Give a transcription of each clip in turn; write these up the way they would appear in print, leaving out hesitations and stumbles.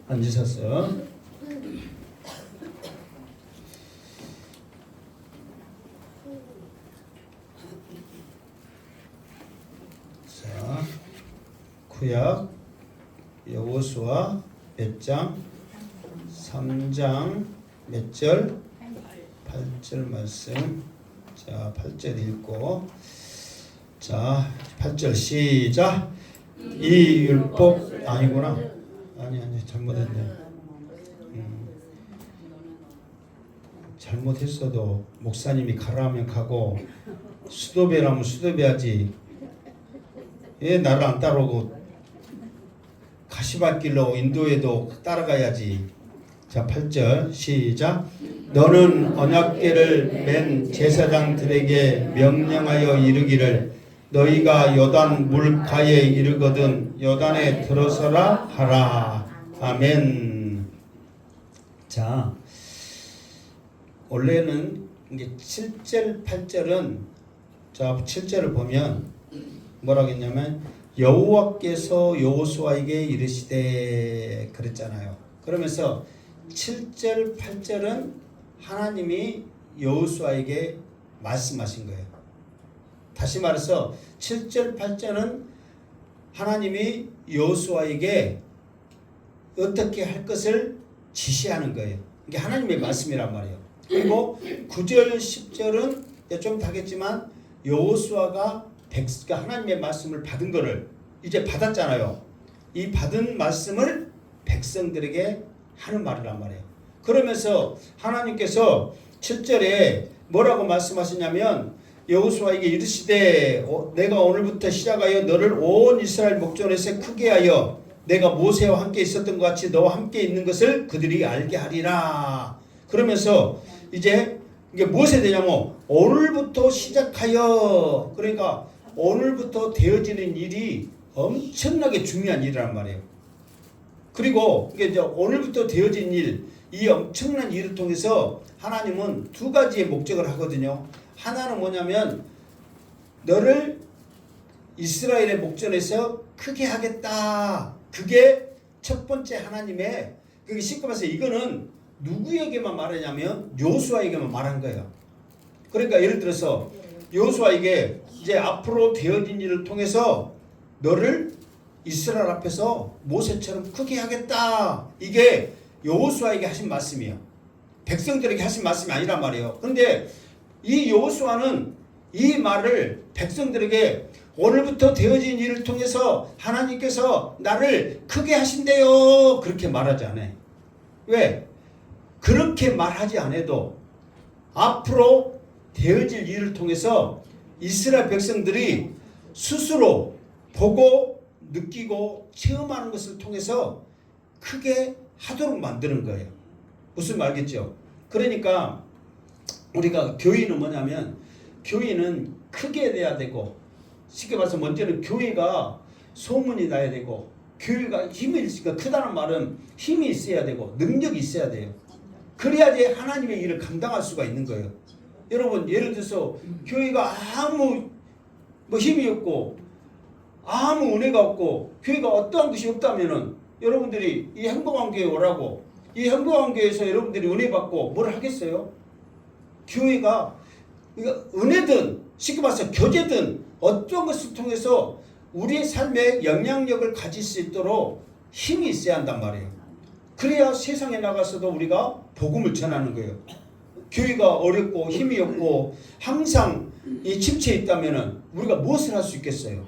앉으셨어. 자, 구약 여호수아 몇 장? 3장 몇 절? 8절 말씀. 자, 8절 읽고. 자, 8절 시작. 이 율법 아니구나. 아니 잘못했네. 잘못했어도 목사님이 가라 하면 가고 수도배라면 수도배하지. 왜 나를 안 따라오고 가시밭길로 인도에도 따라가야지. 자, 8절 시작. 너는 언약궤를 맨 제사장들에게 명령하여 이르기를 너희가 요단 물가에 이르거든 요단에 들어서라 하라. 아멘. 자, 원래는 이게 7절 8절은 자 7절을 보면 뭐라고 했냐면 여호와께서 여호수아에게 이르시되 그랬잖아요. 그러면서 7절 8절은 하나님이 여호수아에게 말씀하신 거예요. 다시 말해서 7절 8절은 하나님이 여호수아에게 어떻게 할 것을 지시하는 거예요. 이게 하나님의 말씀이란 말이에요. 그리고 9절 10절은 좀 다겠지만 여호수아가 하나님의 말씀을 받은 거를 이제 받았잖아요. 이 받은 말씀을 백성들에게 하는 말이란 말이에요. 그러면서 하나님께서 7절에 뭐라고 말씀하시냐면 여호수아에게 이르시되 내가 오늘부터 시작하여 너를 온 이스라엘 목전에서 크게 하여 내가 모세와 함께 있었던 것 같이 너와 함께 있는 것을 그들이 알게 하리라. 그러면서 이제 이게 무엇에 되냐면 오늘부터 시작하여, 그러니까 오늘부터 되어지는 일이 엄청나게 중요한 일이란 말이에요. 그리고 이게 이제 오늘부터 되어진 일, 이 엄청난 일을 통해서 하나님은 두 가지의 목적을 하거든요. 하나는 뭐냐면 너를 이스라엘의 목전에서 크게 하겠다. 그게 첫 번째 하나님의, 그게 쉽게 말해서 이거는 누구에게만 말하냐면 여호수아에게만 말한 거예요. 그러니까 예를 들어서 여호수아에게 이제 앞으로 되어진 일을 통해서 너를 이스라엘 앞에서 모세처럼 크게 하겠다. 이게 여호수아에게 하신 말씀이에요. 백성들에게 하신 말씀이 아니란 말이에요. 그런데 이 여호수아는 이 말을 백성들에게 오늘부터 되어진 일을 통해서 하나님께서 나를 크게 하신대요. 그렇게 말하지 않아요. 왜? 그렇게 말하지 않아도 앞으로 되어질 일을 통해서 이스라엘 백성들이 스스로 보고 느끼고 체험하는 것을 통해서 크게 하도록 만드는 거예요. 무슨 말겠죠? 그러니까 우리가 교회는 뭐냐면 교회는 크게 돼야 되고, 쉽게 말해서 먼저는 교회가 소문이 나야 되고, 교회가 힘이 있으니까 크다는 말은 힘이 있어야 되고 능력이 있어야 돼요. 그래야지 하나님의 일을 감당할 수가 있는 거예요. 여러분 예를 들어서 교회가 아무 힘이 없고 아무 은혜가 없고 교회가 어떠한 것이 없다면은 여러분들이 이 행복한 교회 오라고, 이 행복한 교회에서 여러분들이 은혜 받고 뭘 하겠어요? 교회가 은혜든 쉽게 말해서 교제든 어떤 것을 통해서 우리의 삶에 영향력을 가질 수 있도록 힘이 있어야 한단 말이에요. 그래야 세상에 나가서도 우리가 복음을 전하는 거예요. 교회가 어렵고 힘이 없고 항상 이 침체에 있다면 우리가 무엇을 할 수 있겠어요?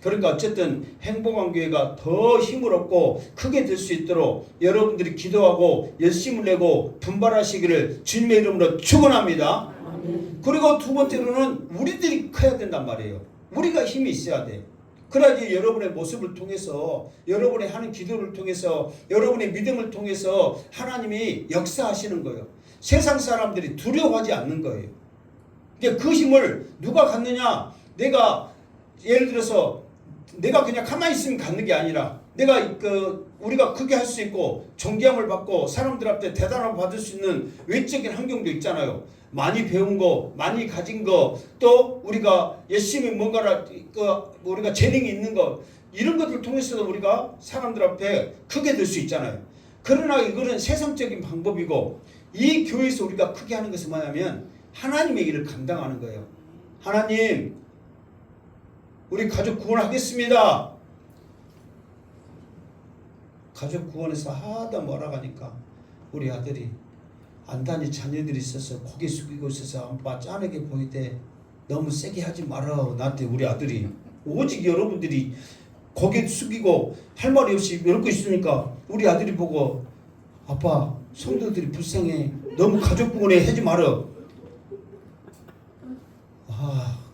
그러니까 어쨌든 행복한 교회가 더 힘을 얻고 크게 될 수 있도록 여러분들이 기도하고 열심을 내고 분발하시기를 주님의 이름으로 축원합니다. 그리고 두 번째로는 우리들이 커야 된단 말이에요. 우리가 힘이 있어야 돼. 그래야지 여러분의 모습을 통해서, 여러분의 하는 기도를 통해서, 여러분의 믿음을 통해서 하나님이 역사하시는 거예요. 세상 사람들이 두려워하지 않는 거예요. 그 힘을 누가 갖느냐? 내가 예를 들어서 내가 그냥 가만히 있으면 갖는 게 아니라 내가 우리가 크게 할 수 있고 존경을 받고 사람들 앞에 대단함을 받을 수 있는 외적인 환경도 있잖아요. 많이 배운 거, 많이 가진 거, 또 우리가 열심히 뭔가를 우리가 재능이 있는 거, 이런 것들을 통해서도 우리가 사람들 앞에 크게 될 수 있잖아요. 그러나 이거는 세상적인 방법이고, 이 교회에서 우리가 크게 하는 것은 뭐냐면 하나님의 일을 감당하는 거예요. 하나님, 우리 가족 구원하겠습니다. 가족 구원에서 하다 뭐라고 하니까 우리 아들이 안단이 자녀들이 있어서 고개 숙이고 있어서 아빠 짠하게 보이대. 너무 세게 하지 마라. 나한테 우리 아들이. 오직 여러분들이 고개 숙이고 할 말이 없이 이러고 있으니까 우리 아들이 보고 아빠 성도들이 불쌍해. 너무 가족 구원에 하지 마라.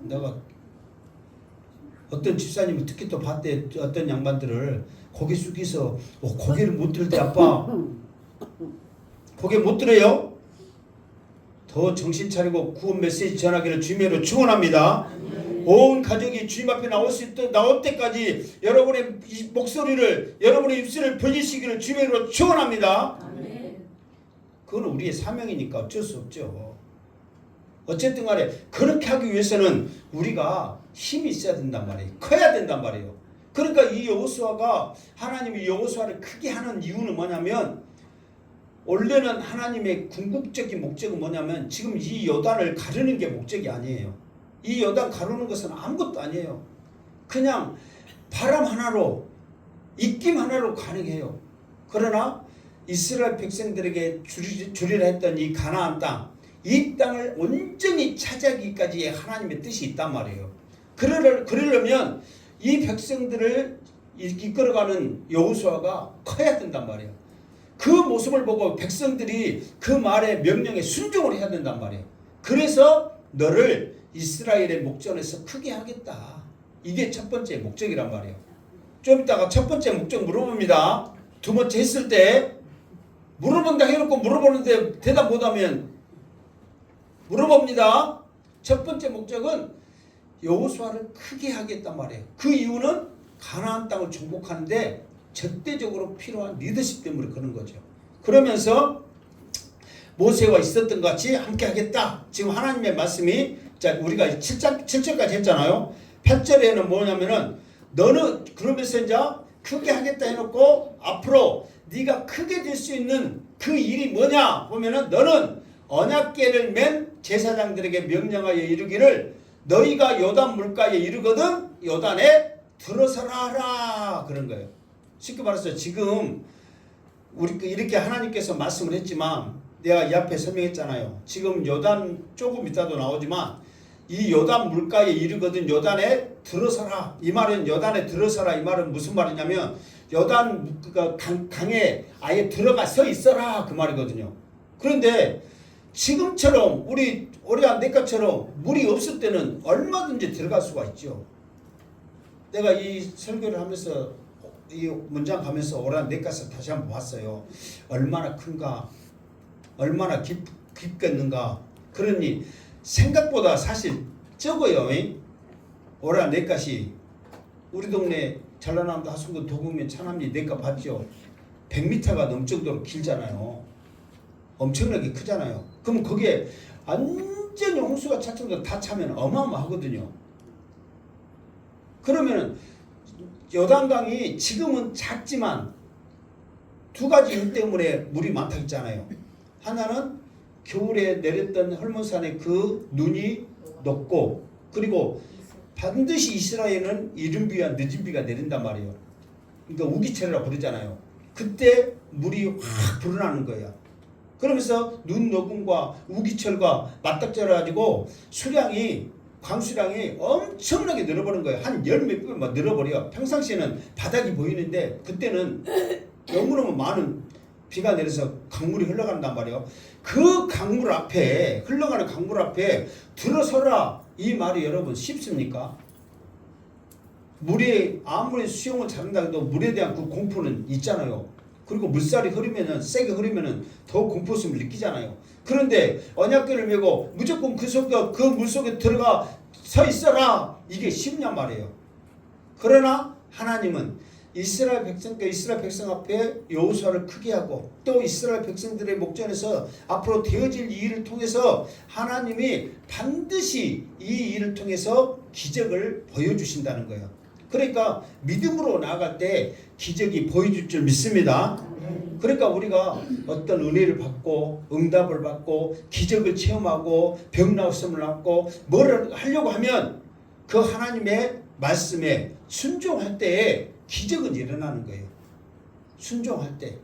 내가 어떤 집사님이 특히 또 봤대. 어떤 양반들을 고개 숙이서 고개를 못 들대. 아빠 고개 못 들어요? 더 정신 차리고 구원 메시지 전하기를 주님으로 축원합니다. 온 가족이 주님 앞에 나올 때까지 여러분의 목소리를, 여러분의 입술을 벌리시기를 주님으로 축원합니다. 그건 우리의 사명이니까 어쩔 수 없죠. 어쨌든 간에 그렇게 하기 위해서는 우리가 힘이 있어야 된단 말이에요. 커야 된단 말이에요. 그러니까 이 여호수아가, 하나님이 여호수아를 크게 하는 이유는 뭐냐면, 원래는 하나님의 궁극적인 목적은 뭐냐면 지금 이 요단을 가르는 게 목적이 아니에요. 이 요단 가르는 것은 아무것도 아니에요. 그냥 바람 하나로, 입김 하나로 가능해요. 그러나 이스라엘 백성들에게 주리라 했던 이 가나안 땅, 이 땅을 온전히 차지하기까지의 하나님의 뜻이 있단 말이에요. 그러려면 이 백성들을 이끌어가는 여호수아가 커야 된단 말이에요. 그 모습을 보고 백성들이 그 말에, 명령에 순종을 해야 된단 말이에요. 그래서 너를 이스라엘의 목전에서 크게 하겠다. 이게 첫 번째 목적이란 말이에요. 좀 이따가 첫 번째 목적 물어봅니다. 두 번째 했을 때 물어본다 해놓고 물어보는데 대답 못하면 물어봅니다. 첫 번째 목적은 여호수아를 크게 하겠단 말이에요. 그 이유는 가나안 땅을 정복하는데 절대적으로 필요한 리더십 때문에 그런 거죠. 그러면서 모세와 있었던 것 같이 함께 하겠다. 지금 하나님의 말씀이, 자, 우리가 7절까지 했잖아요. 8절에는 뭐냐면은 너는, 그러면서 이제 크게 하겠다 해놓고 앞으로 네가 크게 될 수 있는 그 일이 뭐냐 보면은, 너는 언약궤를 맨 제사장들에게 명령하여 이르기를 너희가 요단 물가에 이르거든 요단에 들어서라 하라. 그런 거예요. 쉽게 말해서 지금 우리 이렇게 하나님께서 말씀을 했지만, 내가 이 앞에 설명했잖아요. 지금 요단 조금 이따도 나오지만 이 요단 물가에 이르거든 요단에 들어서라. 이 말은 요단에 들어서라. 이 말은 무슨 말이냐면 요단 강에 아예 들어가 서 있어라. 그 말이거든요. 그런데 지금처럼 우리 내가처럼 물이 없을 때는 얼마든지 들어갈 수가 있죠. 내가 이 설교를 하면서 이 문장 가면서 오란내가서 다시 한번 봤어요. 얼마나 큰가, 얼마나 깊겠는가. 그러니 생각보다 사실 적어요. 오란내가시 우리 동네 전라남도 하수구 도곡면 차남리 내가 봤죠. 100m가 넘을 정도로 길잖아요. 엄청나게 크잖아요. 그럼 거기에 완전히 홍수가 찰 정도로 다 차면 어마어마하거든요. 그러면은 요단강이 지금은 작지만 두 가지 이유 때문에 물이 많다 했잖아요. 하나는 겨울에 내렸던 헐몬산의 그 눈이 녹고, 그리고 반드시 이스라엘은 이른 비와 늦은 비가 내린단 말이에요. 그러니까 우기철이라고 부르잖아요. 그때 물이 확 불어나는 거예요. 그러면서 눈 녹음과 우기철과 맞닥뜨려가지고 강수량이 엄청나게 늘어버린 거예요. 한 열 몇 배 막 늘어버려. 평상시에는 바닥이 보이는데 그때는 너무너무 많은 비가 내려서 강물이 흘러간단 말이에요. 그 강물 앞에, 흘러가는 강물 앞에 들어서라. 이 말이 여러분 쉽습니까? 물이 아무리 수영을 잘한다 해도 물에 대한 그 공포는 있잖아요. 그리고 물살이 흐르면은, 세게 흐르면은 더 공포심을 느끼잖아요. 그런데 언약궤를 메고 무조건 그 물 속에 들어가 서 있어라. 이게 쉽냔 말이에요. 그러나 하나님은 이스라엘 백성 앞에 여호수아를 크게 하고, 또 이스라엘 백성들의 목전에서 앞으로 되어질 이 일을 통해서 하나님이 반드시 이 일을 통해서 기적을 보여주신다는 거예요. 그러니까 믿음으로 나아갈 때 기적이 보여줄 줄 믿습니다. 그러니까 우리가 어떤 은혜를 받고 응답을 받고 기적을 체험하고 병 나았음을 받고 뭐를 하려고 하면 그 하나님의 말씀에 순종할 때에 기적은 일어나는 거예요. 순종할 때.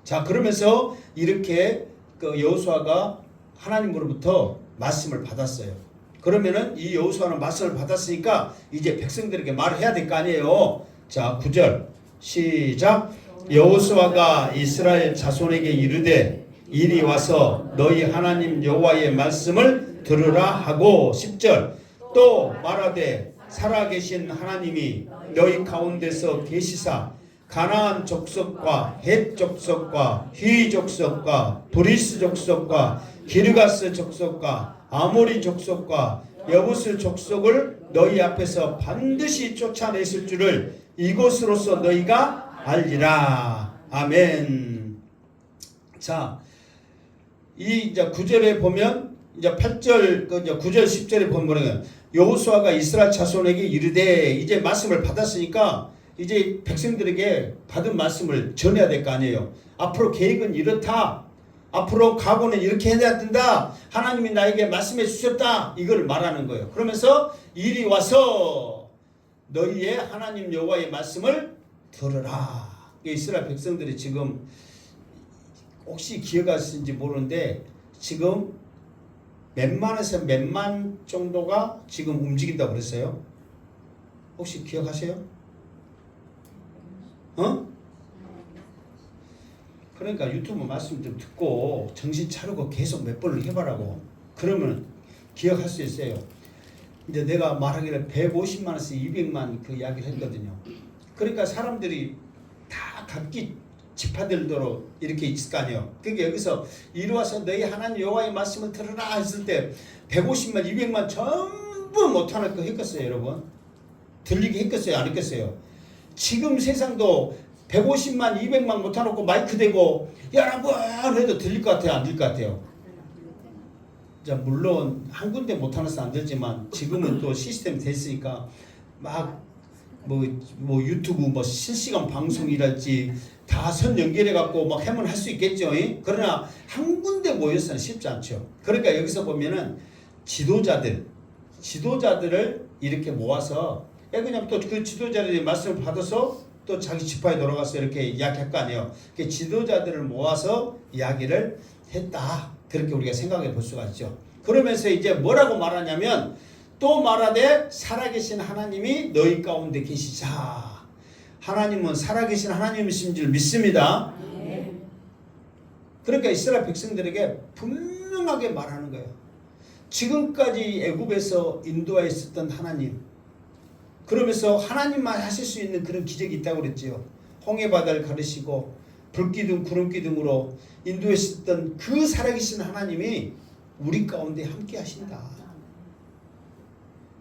자, 그러면서 이렇게 그 여호수아가 하나님으로부터 말씀을 받았어요. 그러면은 이 여호수아는 말씀을 받았으니까 이제 백성들에게 말을 해야 될 거 아니에요. 자, 9절 시작. 여호수아가 이스라엘 자손에게 이르되 이리 와서 너희 하나님 여호와의 말씀을 들으라 하고 10절 또 말하되 살아계신 하나님이 너희 가운데서 계시사 가나안 족속과 헷 족속과 휘 족속과 브리스 족속과 기르가스 족속과 아모리 족속과 여부스 족속을 너희 앞에서 반드시 쫓아내실 줄을 이곳으로서 너희가 알리라. 아멘. 자, 이 이제 9절에 보면 이제 8절 그 이제 9절 10절에 보면 여호수아가 이스라엘 자손에게 이르되 이제 말씀을 받았으니까 이제 백성들에게 받은 말씀을 전해야 될 거 아니에요. 앞으로 계획은 이렇다. 앞으로 각오는 이렇게 해야 된다. 하나님이 나에게 말씀해 주셨다. 이걸 말하는 거예요. 그러면서 이리 와서 너희의 하나님 여호와의 말씀을 들으라. 이스라엘 백성들이 지금 혹시 기억하시는지 모르는데 지금 몇만에서 몇만 정도가 지금 움직인다고 그랬어요. 혹시 기억하세요? 그러니까 유튜브 말씀 좀 듣고 정신 차리고 계속 몇 번을 해봐라고. 그러면 기억할 수 있어요. 이제 내가 말하기를 150만에서 200만 그 이야기를 했거든요. 그러니까 사람들이 다 각기 지파들대로 이렇게 있을 거 아니에요. 그러니까 여기서 이리 와서 너희 하나님 여호와의 말씀을 들으라 했을 때 150만 200만 전부 못하는 거 했겠어요 여러분? 들리게 했겠어요 안 했겠어요? 지금 세상도 150만 200만 못해놓고 마이크 대고 여러분 해도 들릴 것 같아요 안 들릴 것 같아요? 자, 물론 한 군데 못하면서 안 되지만 지금은 또 시스템이 됐으니까 막 뭐 유튜브 뭐 실시간 방송이랄지 다 선 연결해 갖고 막 하면 할 수 있겠죠. 그러나 한 군데 모여서는 쉽지 않죠. 그러니까 여기서 보면은 지도자들을 이렇게 모아서 그냥 또 그 지도자들이 말씀을 받아서 또 자기 지파에 돌아가서 이렇게 이야기할 거 아니에요. 지도자들을 모아서 이야기를 했다. 그렇게 우리가 생각해 볼 수가 있죠. 그러면서 이제 뭐라고 말하냐면 또 말하되 살아계신 하나님이 너희 가운데 계시자. 하나님은 살아계신 하나님이신 줄 믿습니다. 그러니까 이스라엘 백성들에게 분명하게 말하는 거예요. 지금까지 애굽에서 인도하에 있었던 하나님. 그러면서 하나님만 하실 수 있는 그런 기적이 있다고 그랬지요. 홍해바다를 가르시고 불기둥 구름기둥으로 인도에 있었던 그 살아계신 하나님이 우리 가운데 함께 하신다.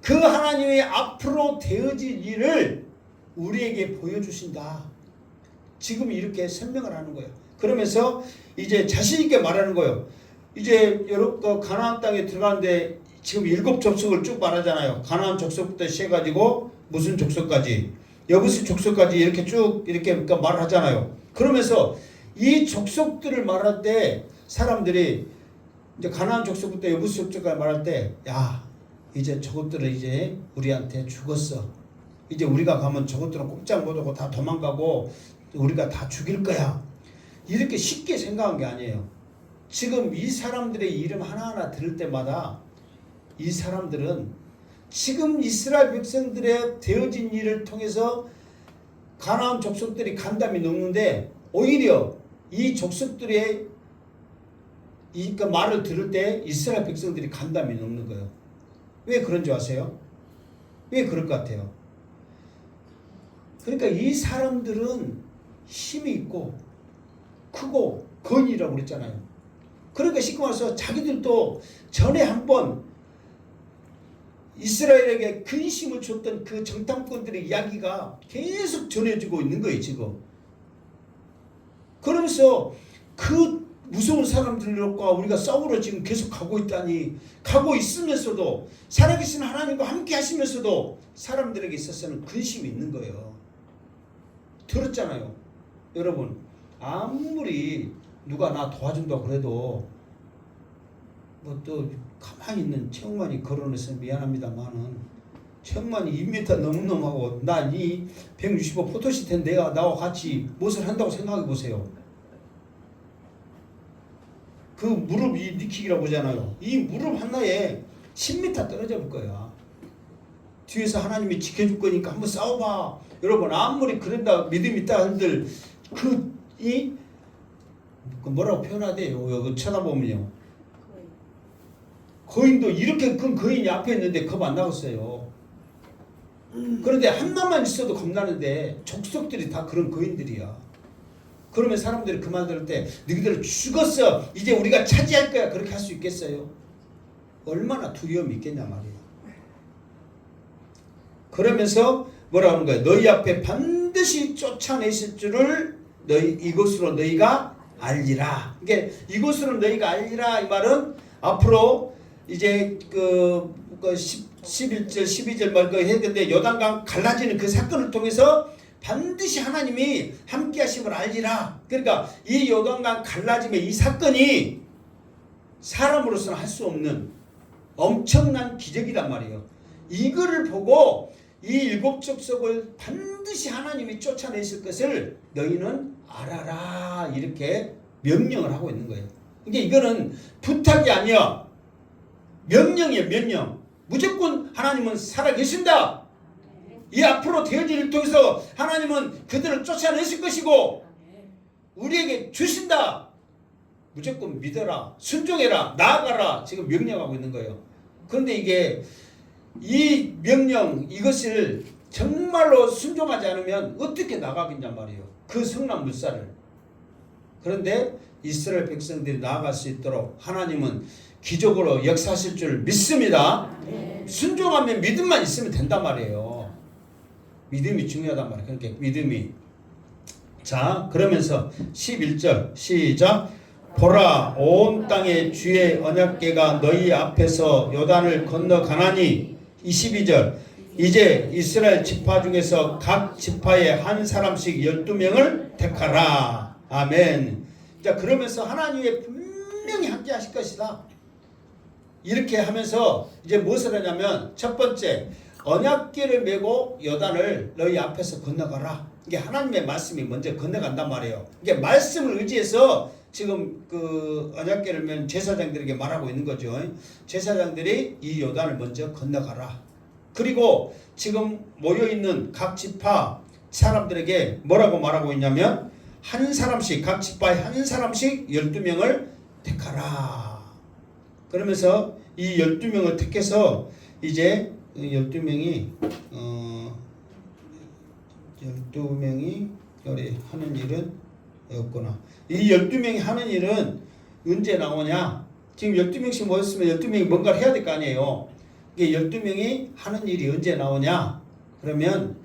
그 하나님이 앞으로 되어질 일을 우리에게 보여주신다. 지금 이렇게 설명을 하는 거예요. 그러면서 이제 자신있게 말하는 거예요. 이제 여러분 가나안 땅에 들어가는데 지금 7 족속을 쭉 말하잖아요. 가나안 족속부터 시작해가지고 무슨 족속까지 여부스 족속까지 이렇게 쭉 이렇게 말을 하잖아요. 그러면서 이 족속들을 말할 때 사람들이 이제 가나안 족속부터 여부스 족속까지 말할 때 야 이제 저것들은 이제 우리한테 죽었어. 이제 우리가 가면 저것들은 꼼짝 못하고 다 도망가고 우리가 다 죽일 거야. 이렇게 쉽게 생각한 게 아니에요. 지금 이 사람들의 이름 하나하나 들을 때마다 이 사람들은 지금 이스라엘 백성들의 되어진 일을 통해서 가나안 족속들이 간담이 녹는데 오히려 이 족속들의 이 말을 들을 때 이스라엘 백성들이 간담이 녹는 거예요. 왜 그런 줄 아세요? 왜 그럴 것 같아요? 그러니까 이 사람들은 힘이 있고 크고 건이라고 그랬잖아요. 그러니까 쉽게 말해서 자기들도 전에 한번 이스라엘에게 근심을 줬던 그 정탐꾼들의 이야기가 계속 전해지고 있는 거예요 지금. 그러면서 그 무서운 사람들과 우리가 싸우러 지금 계속 가고 있다니, 가고 있으면서도 살아계신 하나님과 함께 하시면서도 사람들에게 있어서는 근심이 있는 거예요. 들었잖아요 여러분. 아무리 누가 나 도와준다고 그래도 뭐 또 가만히 있는 최영만이 거론해서 미안합니다만은 최영만이 2m 넘넘하고 난 이 165 포토시텐 내가 나와 같이 무엇을 한다고 생각해 보세요. 그 무릎 이 니킥이라고 보잖아요. 이 무릎 하나에 10m 떨어져 볼 거야. 뒤에서 하나님이 지켜줄 거니까 한번 싸워봐. 여러분 아무리 그런다 믿음 있다 한들 그 뭐라고 표현하대요. 여기 쳐다보면요. 거인도 이렇게 큰 거인이 앞에 있는데 겁 안 나갔어요. 그런데 하나만 있어도 겁나는데 족속들이 다 그런 거인들이야. 그러면 사람들이 그 말 들을 때 너희들 죽었어. 이제 우리가 차지할 거야. 그렇게 할 수 있겠어요? 얼마나 두려움이 있겠냐 말이에요. 그러면서 뭐라 하는 거예요? 너희 앞에 반드시 쫓아내실 줄을 이것으로 너희가 알리라. 그러니까 이것으로 너희가 알리라 이 말은 앞으로 이제 11절 12절 말 그 해야 되는데 요단강 갈라지는 그 사건을 통해서 반드시 하나님이 함께 하심을 알리라. 그러니까 이 요단강 갈라짐의 이 사건이 사람으로서는 할 수 없는 엄청난 기적이란 말이에요. 이거를 보고 이 일곱 족속을 반드시 하나님이 쫓아내실 것을 너희는 알아라 이렇게 명령을 하고 있는 거예요. 그러니까 이거는 부탁이 아니야. 명령이에요. 명령. 무조건 하나님은 살아계신다. 이 앞으로 되어질 일을 통해서 하나님은 그들을 쫓아내실 것이고 우리에게 주신다. 무조건 믿어라. 순종해라. 나아가라. 지금 명령하고 있는 거예요. 그런데 이게 이 명령 이것을 정말로 순종하지 않으면 어떻게 나가겠냐 말이에요. 그 성난 물살을. 그런데 이스라엘 백성들이 나아갈 수 있도록 하나님은 기적으로 역사하실 줄 믿습니다. 순종하면 믿음만 있으면 된단 말이에요. 믿음이 중요하단 말이에요. 그러니까 믿음이. 자, 그러면서 11절 시작. 보라 온 땅의 주의 언약궤가 너희 앞에서 요단을 건너가나니 22절 이제 이스라엘 지파 중에서 각 지파에 한 사람씩 12명을 택하라. 아멘. 자, 그러면서 하나님의 분명히 함께 하실 것이다. 이렇게 하면서 이제 무엇을 하냐면 첫 번째 언약궤를 메고 요단을 너희 앞에서 건너가라. 이게 하나님의 말씀이 먼저 건너간단 말이에요. 이게 말씀을 의지해서 지금 그 언약궤를 맨 제사장들에게 말하고 있는 거죠. 제사장들이 이 요단을 먼저 건너가라. 그리고 지금 모여있는 각 지파 사람들에게 뭐라고 말하고 있냐면 한 사람씩 각 지파에 한 사람씩 12명을 택하라. 그러면서 이 12명을 택해서 이제 12명이 12명이 하는 일은 없구나. 이 12명이 하는 일은 언제 나오냐? 지금 12명씩 모였으면 12명이 뭔가를 해야 될 거 아니에요. 이게 12명이 하는 일이 언제 나오냐? 그러면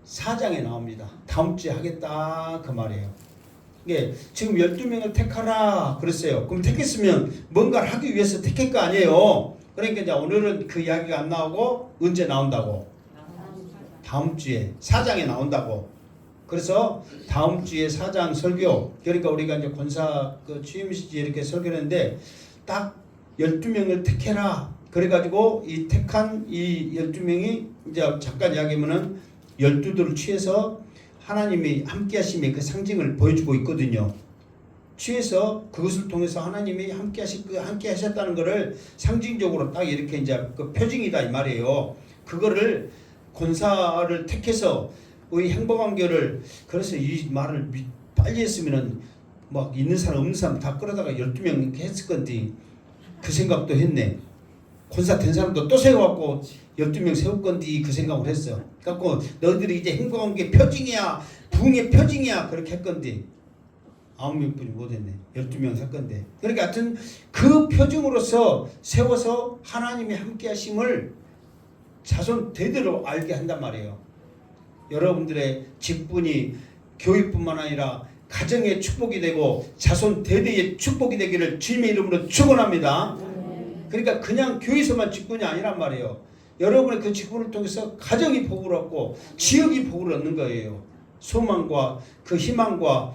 4장에 나옵니다. 다음 주에 하겠다 그 말이에요. 이게 지금 12명을 택하라 그랬어요. 그럼 택했으면 뭔가를 하기 위해서 택할 거 아니에요. 그러니까 이제 오늘은 그 이야기가 안 나오고 언제 나온다고? 다음 주에 4장에 나온다고. 그래서 다음 주에 4장 설교, 그러니까 우리가 이제 권사 그 취임식 이렇게 설교를 했는데 딱 12명을 택해라. 그래가지고 이 택한 이 12명이 이제 잠깐 이야기하면은 12도를 취해서 하나님이 함께 하심의 그 상징을 보여주고 있거든요. 취해서 그것을 통해서 하나님이 함께 하셨다는 것을 상징적으로 딱 이렇게 이제 그 표징이다 이 말이에요. 그거를 권사를 택해서 우리 행복한교를 그래서 이 말을 빨리 했으면은 막 있는 사람 없는 사람 다 끌어다가 12명 했을 건데 그 생각도 했네. 권사 된 사람도 또 세워갖고 12명 세울 건데 그 생각을 했어. 그래갖고 너희들이 이제 행복한교 표징이야 부흥의 표징이야 그렇게 할 건데 9명뿐이 못했네. 12명 할 건데. 그러니까 하여튼 그 표징으로서 세워서 하나님이 함께 하심을 자손 대대로 알게 한단 말이에요. 여러분들의 직분이 교육뿐만 아니라 가정의 축복이 되고 자손 대대의 축복이 되기를 주님의 이름으로 축원합니다. 그러니까 그냥 교회에서만 직분이 아니란 말이에요. 여러분의 그 직분을 통해서 가정이 복을 얻고 지역이 복을 얻는 거예요. 소망과 그 희망과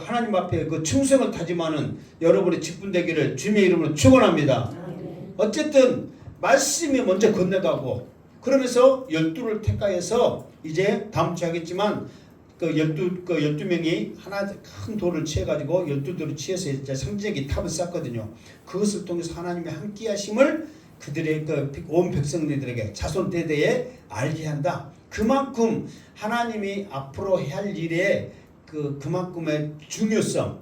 하나님 앞에 그 충성을 다짐하는 여러분의 직분되기를 주님의 이름으로 축원합니다. 어쨌든 말씀이 먼저 건너가고 그러면서 12를 택하여서 이제 다음 주에 하겠지만 그 12명이 하나 큰 돌을 취해가지고 12돌을 취해서 이제 상징적인 탑을 쌓거든요. 그것을 통해서 하나님의 함께 하심을 그들의 그 온 백성들에게 자손 대대에 알게 한다. 그만큼 하나님이 앞으로 해야 할 일에 그만큼의 중요성,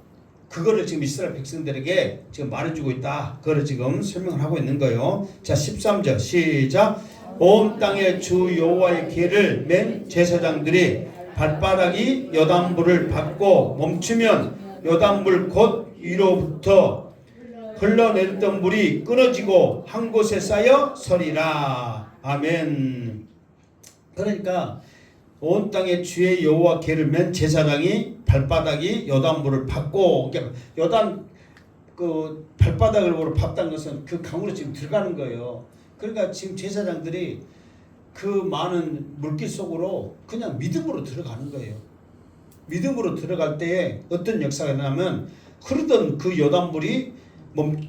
그거를 지금 이스라엘 백성들에게 지금 말해주고 있다. 그거를 지금 설명을 하고 있는 거예요. 자, 13절 시작. 온 땅의 주 여호와의 계를 맨 제사장들이 발바닥이 요단물을 밟고 멈추면 요단물 곧 위로부터 흘러내렸던 물이 끊어지고 한 곳에 쌓여 서리라. 아멘. 그러니까 온 땅의 주의 여호와 계를 맨 제사장이 발바닥이 요단물을 밟고, 그러니까 요단 그 발바닥으로 밟다는 것은 그 강으로 지금 들어가는 거예요. 그러니까 지금 제사장들이 그 많은 물길 속으로 그냥 믿음으로 들어가는 거예요. 믿음으로 들어갈 때에 어떤 역사가 일어나면 흐르던 그 요단물이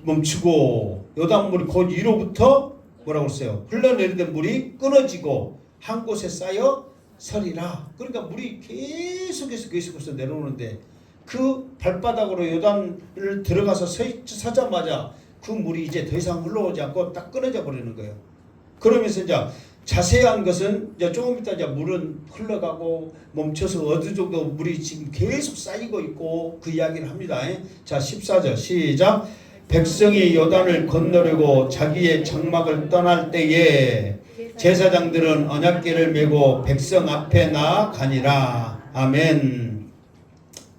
멈추고 요단물이 곧 위로부터 뭐라고 했어요? 흘러내리던 물이 끊어지고 한 곳에 쌓여 서리라. 그러니까 물이 계속해서 내려오는데 그 발바닥으로 요단을 들어가서 서자마자 그 물이 이제 더 이상 흘러오지 않고 딱 끊어져 버리는 거예요. 그러면서 이제 자세한 것은 이제 조금 이따 이제 물은 흘러가고 멈춰서 어느 정도 물이 지금 계속 쌓이고 있고 그 이야기를 합니다. 자, 14절 시작. 백성이 요단을 건너려고 자기의 장막을 떠날 때에 제사장들은 언약궤를 메고 백성 앞에 나아가니라. 아멘.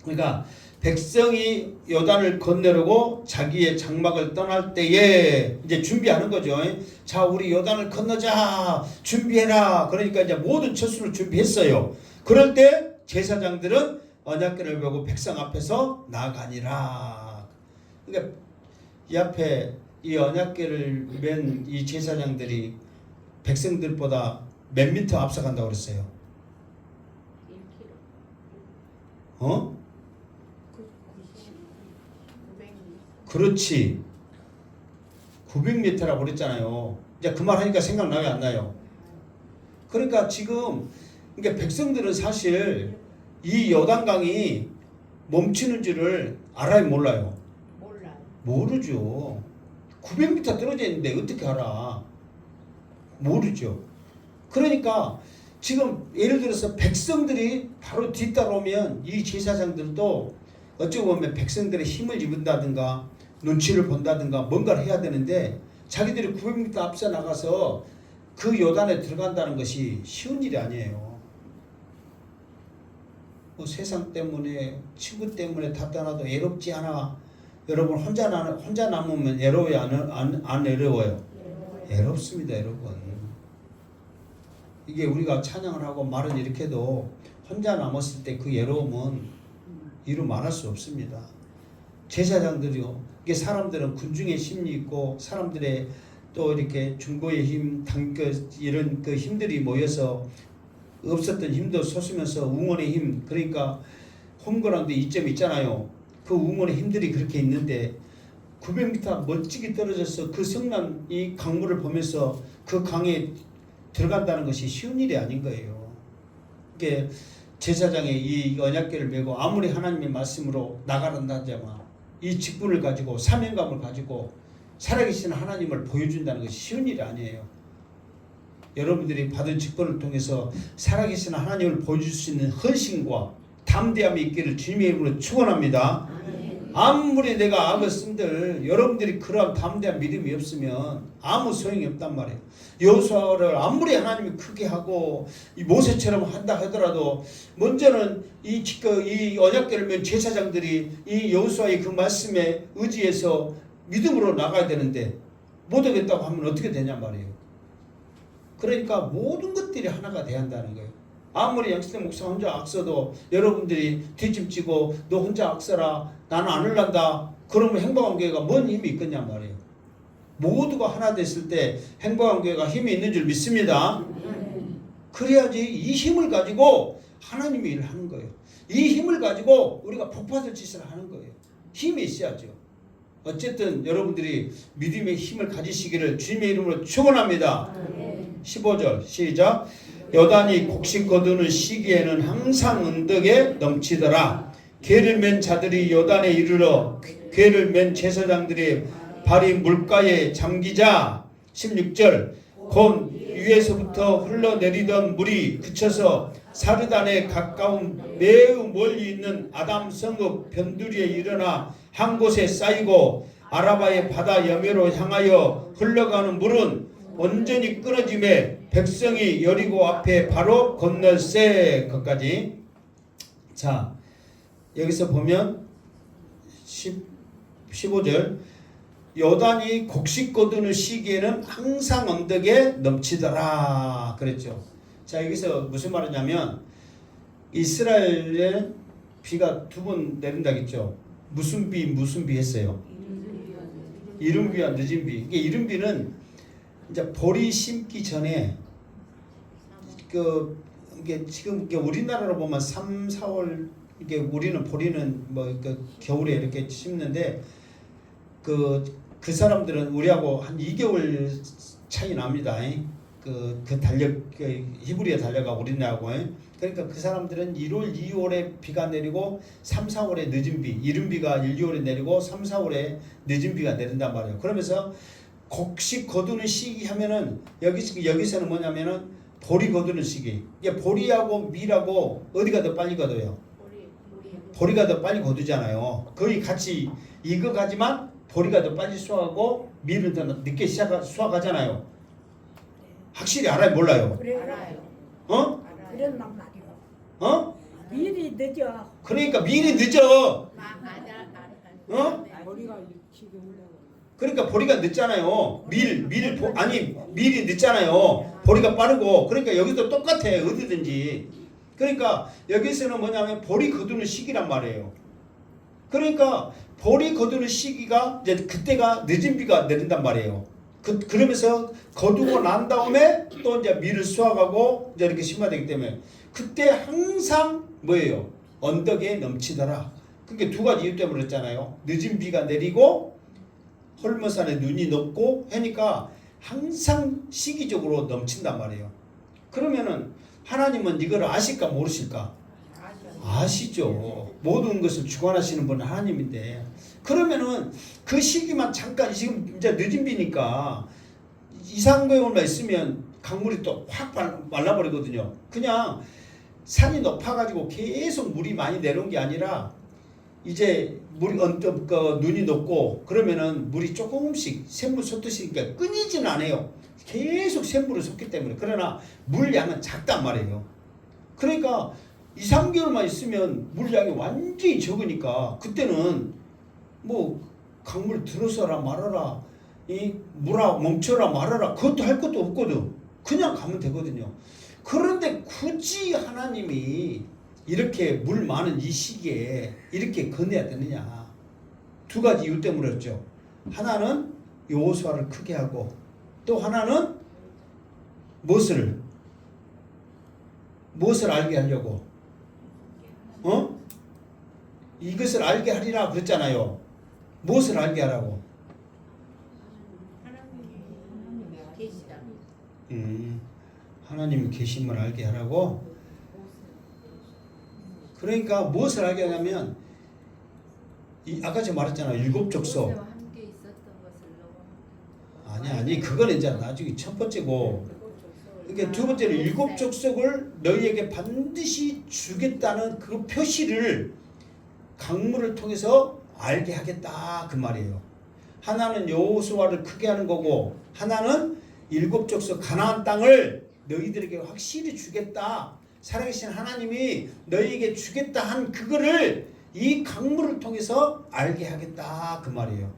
그러니까 백성이 요단을 건너려고 자기의 장막을 떠날 때에 이제 준비하는 거죠. 자, 우리 요단을 건너자. 준비해라. 그러니까 이제 모든 처수를 준비했어요. 그럴 때 제사장들은 언약궤를 메고 백성 앞에서 나아가니라. 그러니까 이 앞에 이 언약궤를 맨 이 제사장들이 백성들보다 몇 미터 앞서간다고 그랬어요? 1km. 그렇지. 900m라고 그랬잖아요. 이제 그 말 하니까 생각나요, 안 나요? 그러니까 지금 그러니까 백성들은 사실 이 요단강이 멈추는 줄을 알아요, 몰라요? 모르죠. 900m 떨어져 있는데 어떻게 알아? 모르죠. 그러니까 지금 예를 들어서 백성들이 바로 뒤따라오면 이 제사장들도 어찌 보면 백성들의 힘을 입은다든가 눈치를 본다든가 뭔가를 해야 되는데 자기들이 900m 앞서 나가서 그 요단에 들어간다는 것이 쉬운 일이 아니에요. 뭐 세상 때문에 친구 때문에 답답하도 외롭지 않아. 여러분 혼자 남으면 외로워요? 안 외로워요? 외롭습니다, 여러분. 이게 우리가 찬양을 하고 말은 이렇게 해도 혼자 남았을 때 그 외로움은 이루 말할 수 없습니다. 제사장들이요. 이게 사람들은 군중의 힘이 있고 사람들의 또 이렇게 중보의 힘, 이런 그 힘들이 모여서 없었던 힘도 솟으면서 응원의 힘, 그러니까 홈그라운드 이점이 있잖아요. 그 응원의 힘들이 그렇게 있는데 900m 멋지게 떨어져서 그 성난 이 강물을 보면서 그 강에 들어간다는 것이 쉬운 일이 아닌 거예요. 이게 제사장의 이 언약궤를 메고 아무리 하나님의 말씀으로 나가란다지만 이 직분을 가지고 사명감을 가지고 살아계신 하나님을 보여준다는 것이 쉬운 일이 아니에요. 여러분들이 받은 직분을 통해서 살아계신 하나님을 보여줄 수 있는 헌신과 담대함이 있기를 주님의 이름으로 축원합니다. 아무리 내가 악을 쓴들 여러분들이 그러한 담대한 믿음이 없으면 아무 소용이 없단 말이에요. 여호수아를 아무리 하나님이 크게 하고 이 모세처럼 한다 하더라도 먼저는 이 언약궤를 맨 제사장들이 이 여호수아의 그 말씀에 의지해서 믿음으로 나가야 되는데 못 하겠다고 하면 어떻게 되냐 말이에요. 그러니까 모든 것들이 하나가 돼야 한다는 거예요. 아무리 양시대 목사 혼자 악서도 여러분들이 뒷짐지고 너 혼자 악서라 나는 안 흘란다. 그러면 행복한 교회가 뭔 힘이 있겠냐 말이에요. 모두가 하나 됐을 때 행복한 교회가 힘이 있는 줄 믿습니다. 그래야지 이 힘을 가지고 하나님이 일을 하는 거예요. 이 힘을 가지고 우리가 복받을 짓을 하는 거예요. 힘이 있어야죠. 어쨌든 여러분들이 믿음의 힘을 가지시기를 주님의 이름으로 축원합니다. 15절 시작. 요단이 곡식 거두는 시기에는 항상 은덕에 넘치더라. 궤를 맨 자들이 요단에 이르러 궤를 맨 제사장들이 발이 물가에 잠기자 16절 곧 위에서부터 흘러내리던 물이 그쳐서 사르단에 가까운 매우 멀리 있는 아담 성읍 변두리에 일어나 한 곳에 쌓이고 아라바의 바다 여매로 향하여 흘러가는 물은 온전히 끊어짐에 백성이 여리고 앞에 바로 건널세. 것까지. 자, 여기서 보면 15절 요단이 곡식 거두는 시기에는 항상 언덕에 넘치더라 그랬죠. 자, 여기서 무슨 말이냐면 이스라엘에 비가 2번 내린다겠죠. 무슨 비 했어요? 이른 비와 늦은 비. 이게 이른 비는 이제 보리 심기 전에 이게 지금 이게 우리나라로 보면 3, 4월 이게 우리는 보리는 뭐 겨울에 이렇게 심는데 그 사람들은 우리하고 한 2개월 차이 납니다. 그 히브리에 달려가 우리나라하고. 그러니까 그 사람들은 1월, 2월에 비가 내리고 3, 4월에 늦은 비, 이른 비가 1, 2월에 내리고 3, 4월에 늦은 비가 내린단 말이에요. 그러면서 곡식 거두는 시기 하면은 여기서는 뭐냐면은 보리 거두는 시기. 이게 보리하고 밀하고 어디가 더 빨리 거둬요? 보리가 더 빨리 거두잖아요. 거의 같이 익어가지만 보리가 더 빨리 수확하고 밀은 더 늦게 수확하잖아요. 확실히 알아요? 몰라요? 알아요. 그런 말이요. 미리 늦어. 그러니까 밀이 늦어. 머리가 지금 그러니까 보리가 늦잖아요. 밀이 늦잖아요. 보리가 빠르고. 그러니까 여기도 똑같아. 어디든지. 그러니까 여기서는 뭐냐면 보리 거두는 시기란 말이에요. 그러니까 보리 거두는 시기가 이제 그때가 늦은 비가 내린단 말이에요. 그러면서 거두고 난 다음에 또 이제 밀을 수확하고 이제 이렇게 심화되기 때문에 그때 항상 뭐예요? 언덕에 넘치더라. 그게 2가지 이유 때문에 그랬잖아요. 늦은 비가 내리고 헐머산에 눈이 녹고 하니까 항상 시기적으로 넘친단 말이에요. 그러면은 하나님은 이걸 아실까 모르실까? 아시죠. 모든 것을 주관하시는 분은 하나님인데 그러면은 그 시기만 잠깐 지금 이제 늦은 비니까 2, 3개월만 있으면 강물이 또 확 말라버리거든요. 그냥 산이 높아가지고 계속 물이 많이 내려온 게 아니라 이제 물이 눈이 녹고 그러면은 물이 조금씩 샘물 솟듯이 그러니까 끊이지는 않아요. 계속 샘물을 솟기 때문에. 그러나 물량은 작단 말이에요. 그러니까 2, 3개월만 있으면 물량이 완전히 적으니까 그때는 뭐 강물 들어서라 말아라 물아 멈춰라 말아라 그것도 할 것도 없거든. 그냥 가면 되거든요. 그런데 굳이 하나님이 이렇게 물 많은 이 시기에 이렇게 건네야 되느냐. 2가지 이유 때문이었죠. 하나는 여호수아를 크게 하고 또 하나는 무엇을 알게 하려고 이것을 알게 하리라 그랬잖아요. 무엇을 알게 하라고? 하나님의 계심을 알게 하라고? 그러니까 무엇을 알게 하냐면 아까 제가 말했잖아요. 7족속. 아니 그건 이제 나중에 첫 번째고 그러니까 2번째는 7족속을 너희에게 반드시 주겠다는 그 표시를 강물을 통해서 알게 하겠다 그 말이에요. 하나는 여호수아를 크게 하는 거고 하나는 7족속 가나안 땅을 너희들에게 확실히 주겠다. 살아계신 하나님이 너희에게 주겠다 한 그거를 이 강물을 통해서 알게 하겠다 그 말이에요.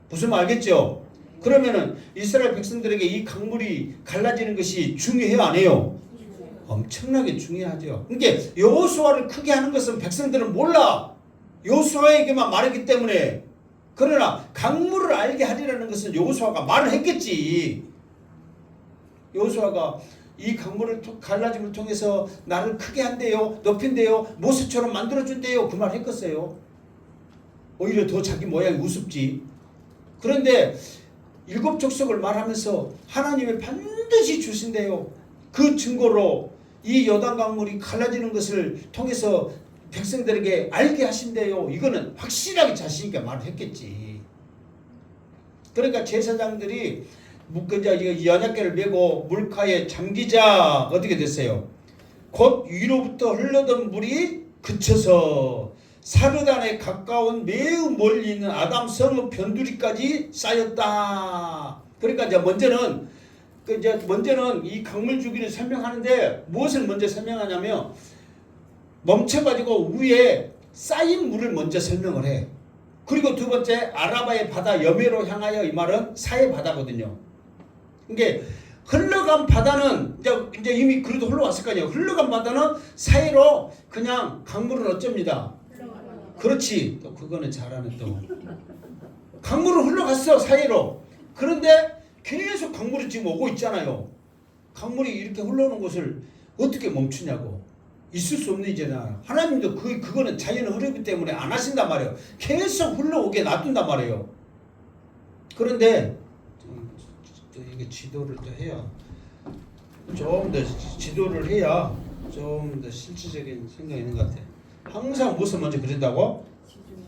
무슨 말 알겠죠? 그러면은 이스라엘 백성들에게 이 강물이 갈라지는 것이 중요해요 안 해요? 엄청나게 중요하죠. 그러니까 여호수아를 크게 하는 것은 백성들은 몰라. 여호수아에게만 말했기 때문에. 그러나 강물을 알게 하리라는 것은 여호수아가 말을 했겠지. 여호수아가 이 강물을 갈라짐을 통해서 나를 크게 한대요, 높인대요, 모세처럼 만들어준대요. 그 말 했겠어요? 오히려 더 자기 모양이 우습지. 그런데 일곱 족속을 말하면서 하나님이 반드시 주신대요. 그 증거로 이 요단 강물이 갈라지는 것을 통해서 백성들에게 알게 하신대요. 이거는 확실하게 자신 있게 말을 했겠지. 그러니까 제사장들이 연약계를 메고 물가에 잠기자 어떻게 됐어요? 곧 위로부터 흘러던 물이 그쳐서 사르단에 가까운 매우 멀리 있는 아담 성읍 변두리까지 쌓였다. 그러니까 이제 먼저는 이 강물 주기를 설명하는데 무엇을 먼저 설명하냐면 멈춰가지고 위에 쌓인 물을 먼저 설명을 해. 그리고 두 번째 아라바의 바다 여매로 향하여, 이 말은 사해 바다거든요. 이게 흘러간 바다는 이제 이미 그래도 흘러왔을 거 아니에요. 흘러간 바다는 사해로 그냥 강물을 어쩝니다. 그렇지. 또 그거는 잘하는 또. 강물은 흘러갔어, 사해로. 그런데 계속 강물이 지금 오고 있잖아요. 강물이 이렇게 흘러오는 것을 어떻게 멈추냐고. 있을 수 없는 일이잖아. 하나님도 그거는 자연의 흐르기 때문에 안 하신단 말이에요. 계속 흘러오게 놔둔단 말이에요. 그런데 이게 지도를 또 해야, 좀 더 지도를 해야 좀 더 실질적인 생각이 있는 것 같아. 항상 무엇을 먼저 그린다고?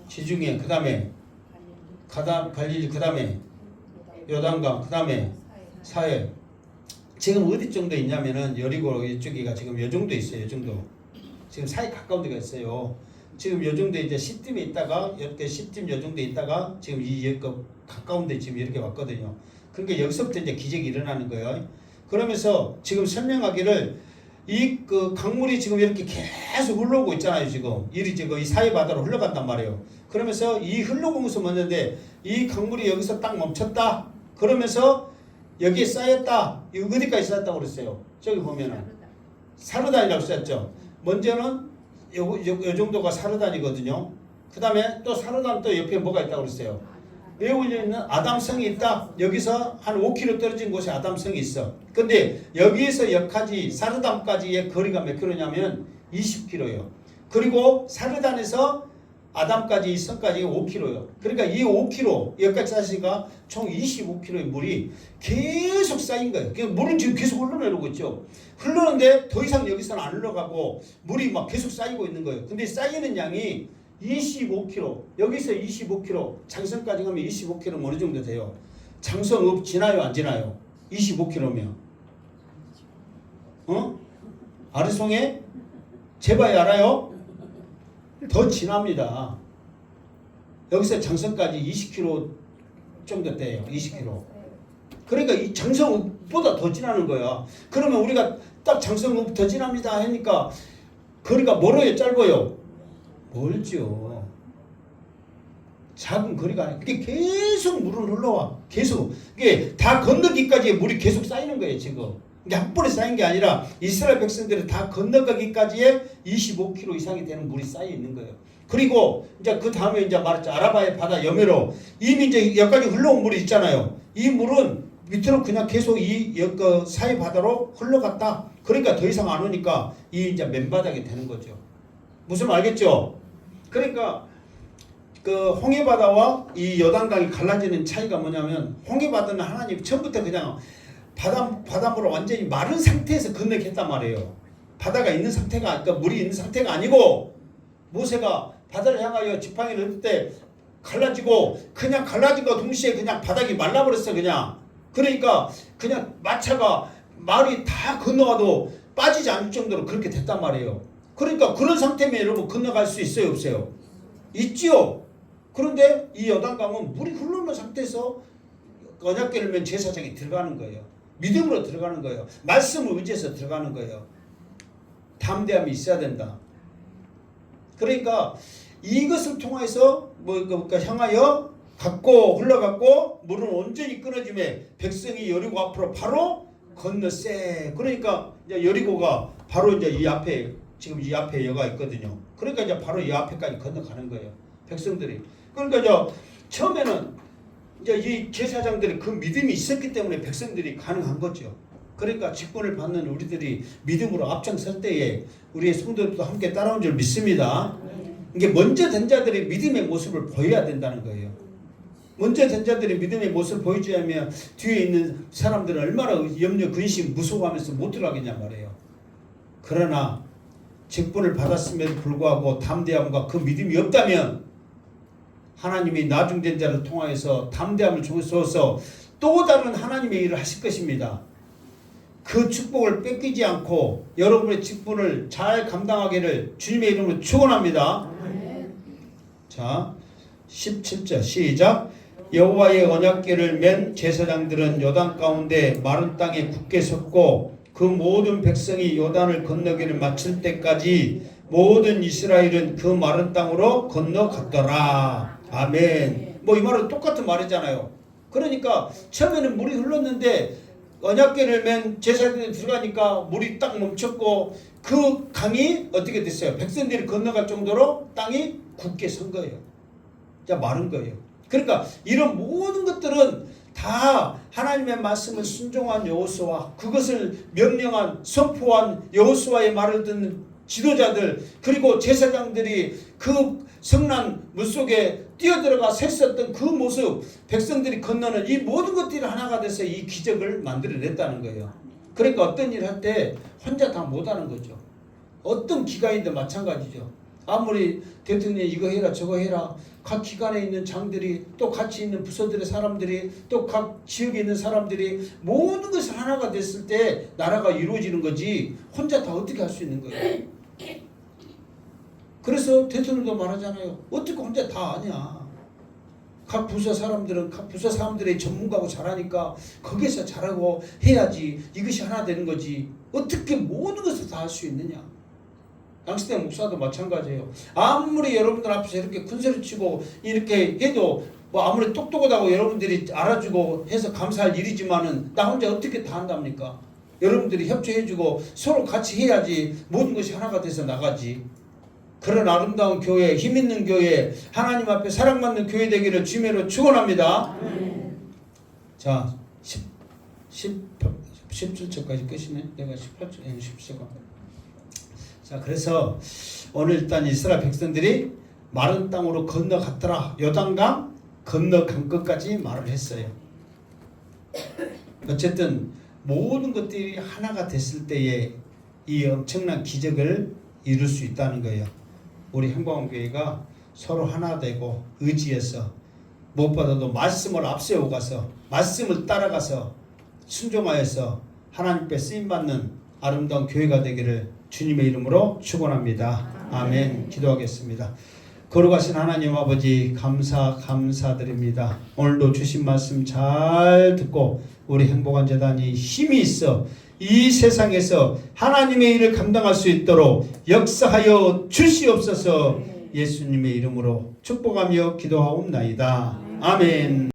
지중해, 그 다음에 갈릴리, 그 다음에 요단강, 그 다음에 사해. 지금 어디 정도 있냐면은 여리고 이쪽이가 지금 요 정도 있어요. 요 정도. 지금 사해 가까운 데가 있어요. 지금 요 정도 이제 시팀에 있다가 이렇게 시팀 요 정도 있다가 지금 이 가까운 데 지금 이렇게 왔거든요. 그러니까 여기서부터 이제 기적이 일어나는 거예요. 그러면서 지금 설명하기를 이 강물이 지금 이렇게 계속 흘러오고 있잖아요. 지금 이 사해 바다로 흘러간단 말이에요. 그러면서 이 흘러오면서 먼저인데 이 강물이 여기서 딱 멈췄다. 그러면서 여기에 쌓였다. 이거 어디까지 쌓였다고 그랬어요? 저기 보면은 사르단이라고 썼죠. 먼저는 요 정도가 사르단이거든요. 그 다음에 또 사르단 또 옆에 뭐가 있다고 그랬어요? 여기 있는 아담성이 있다. 여기서 한 5km 떨어진 곳에 아담성이 있어. 근데 여기에서 여기까지 사르단까지의 거리가 몇 킬로냐면 20km예요. 그리고 사르단에서 아담까지 이 성까지 5km요. 그러니까 이 5km 여기까지 쌓으니까 총 25km의 물이 계속 쌓인 거예요. 물은 지금 계속 흘러내려고 있죠. 흘러는데 더 이상 여기서는 안 흘러가고 물이 막 계속 쌓이고 있는 거예요. 근데 쌓이는 양이 25km, 여기서 25km, 장성까지 가면 25km 어느 정도 돼요. 장성읍 지나요, 안 지나요? 25km면. 아르송에 제바이 알아요? 더 지납니다. 여기서 장성까지 20km 정도 돼요. 20km. 그러니까 이 장성읍보다 더 지나는 거야. 그러면 우리가 딱 장성읍 더 지납니다 하니까 거리가 멀어요, 짧아요? 멀죠. 작은 거리가 아니에요. 그게 계속 물은 흘러와. 계속. 이게 다 건너기까지 물이 계속 쌓이는 거예요, 지금. 이게 한 번에 쌓인 게 아니라 이스라엘 백성들이 다 건너가기까지의 25km 이상이 되는 물이 쌓여 있는 거예요. 그리고 이제 그 다음에 이제 말했죠. 아라바의 바다 여매로 이미 이제 여기까지 흘러온 물이 있잖아요. 이 물은 밑으로 그냥 계속 그 사해 바다로 흘러갔다. 그러니까 더 이상 안 오니까 이 이제 맨바닥이 되는 거죠. 무슨 말 알겠죠? 그러니까 그 홍해바다와 이 요단강이 갈라지는 차이가 뭐냐면 홍해바다는 하나님 처음부터 그냥 바닷물을 완전히 마른 상태에서 건너게 했단 말이에요. 바다가 있는 상태가, 그러니까 물이 있는 상태가 아니고 모세가 바다를 향하여 지팡이를 넣을 때 갈라지고 그냥 갈라진과 동시에 그냥 바닥이 말라버렸어. 그냥. 그러니까 그냥 마차가 말이 다 건너가도 빠지지 않을 정도로 그렇게 됐단 말이에요. 그러니까 그런 상태면 여러분 건너갈 수 있어요, 없어요? 있지요. 그런데 이 요단강은 물이 흐르는 상태에서 언약궤를 맨 제사장이 들어가는 거예요. 믿음으로 들어가는 거예요. 말씀을 의지해서 들어가는 거예요. 담대함이 있어야 된다. 그러니까 이것을 통해서 향하여 갔고 흘러갔고 물은 온전히 끊어짐에 백성이 여리고 앞으로 바로 건너세. 그러니까 이제 여리고가 바로 이제 이 앞에 지금 이 앞에 여가 있거든요. 그러니까 이제 바로 이 앞에까지 건너가는 거예요. 백성들이. 그러니까 이제 처음에는 이제 이 제사장들이 그 믿음이 있었기 때문에 백성들이 가능한 거죠. 그러니까 직분을 받는 우리들이 믿음으로 앞장설 때에 우리의 성도들도 함께 따라온 줄 믿습니다. 이게 먼저 된 자들이 믿음의 모습을 보여야 된다는 거예요. 먼저 된 자들이 믿음의 모습을 보여줘야 하면 뒤에 있는 사람들은 얼마나 염려, 근심, 무서워하면서 못 들어가겠냐 말이에요. 그러나 직분을 받았음에도 불구하고 담대함과 그 믿음이 없다면 하나님이 나중된 자를 통하여서 담대함을 주어서 또 다른 하나님의 일을 하실 것입니다. 그 축복을 뺏기지 않고 여러분의 직분을 잘 감당하기를 주님의 이름으로 축원합니다. 자, 17절 시작. 여호와의 언약궤를 맨 제사장들은 요단 가운데 마른 땅에 굳게 섰고 그 모든 백성이 요단을 건너기를 마칠 때까지 모든 이스라엘은 그 마른 땅으로 건너갔더라. 아멘. 뭐 이 말은 똑같은 말이잖아요. 그러니까 처음에는 물이 흘렀는데 언약궤를 맨 제사장들이 들어가니까 물이 딱 멈췄고 그 강이 어떻게 됐어요? 백성들이 건너갈 정도로 땅이 굳게 선 거예요. 자, 마른 거예요. 그러니까 이런 모든 것들은 다 하나님의 말씀을 순종한 여호수아, 그것을 명령한 선포한 여호수아의 말을 듣는 지도자들, 그리고 제사장들이 그 성난 물속에 뛰어들어가 샜었던 그 모습, 백성들이 건너는 이 모든 것들이 하나가 돼서 이 기적을 만들어냈다는 거예요. 그러니까 어떤 일을 할 때 혼자 다 못하는 거죠. 어떤 기관인데 마찬가지죠. 아무리 대통령이 이거 해라 저거 해라, 각 기관에 있는 장들이, 또 같이 있는 부서들의 사람들이, 또 각 지역에 있는 사람들이 모든 것이 하나가 됐을 때 나라가 이루어지는 거지 혼자 다 어떻게 할 수 있는 거예요. 그래서 대통령도 말하잖아요. 어떻게 혼자 다 아냐. 각 부서 사람들은 각 부서 사람들의 전문가고 잘하니까 거기서 잘하고 해야지 이것이 하나 되는 거지. 어떻게 모든 것을 다 할 수 있느냐. 양시대 목사도 마찬가지예요. 아무리 여러분들 앞에서 이렇게 큰 소리 치고 이렇게 해도 뭐 아무리 똑똑하다고 여러분들이 알아주고 해서 감사할 일이지만은 나 혼자 어떻게 다 한답니까? 여러분들이 협조해주고 서로 같이 해야지 모든 것이 하나가 돼서 나가지. 그런 아름다운 교회, 힘있는 교회, 하나님 앞에 사랑받는 교회 되기를 주님으로 축원합니다. 자, 17절까지 끝이네. 내가 18절, 17절. 자, 그래서 오늘 일단 이스라엘 백성들이 마른 땅으로 건너갔더라. 요단강 건너간 것까지 말을 했어요. 어쨌든 모든 것들이 하나가 됐을 때에 이 엄청난 기적을 이룰 수 있다는 거예요. 우리 행복한교회가 서로 하나 되고 의지해서 무엇보다도 말씀을 앞세워 가서 말씀을 따라가서 순종하여서 하나님께 쓰임받는 아름다운 교회가 되기를 주님의 이름으로 축원합니다. 아멘. 기도하겠습니다. 거룩하신 하나님 아버지 감사드립니다. 오늘도 주신 말씀 잘 듣고 우리 행복한 재단이 힘이 있어 이 세상에서 하나님의 일을 감당할 수 있도록 역사하여 주시옵소서. 예수님의 이름으로 축복하며 기도하옵나이다. 아멘.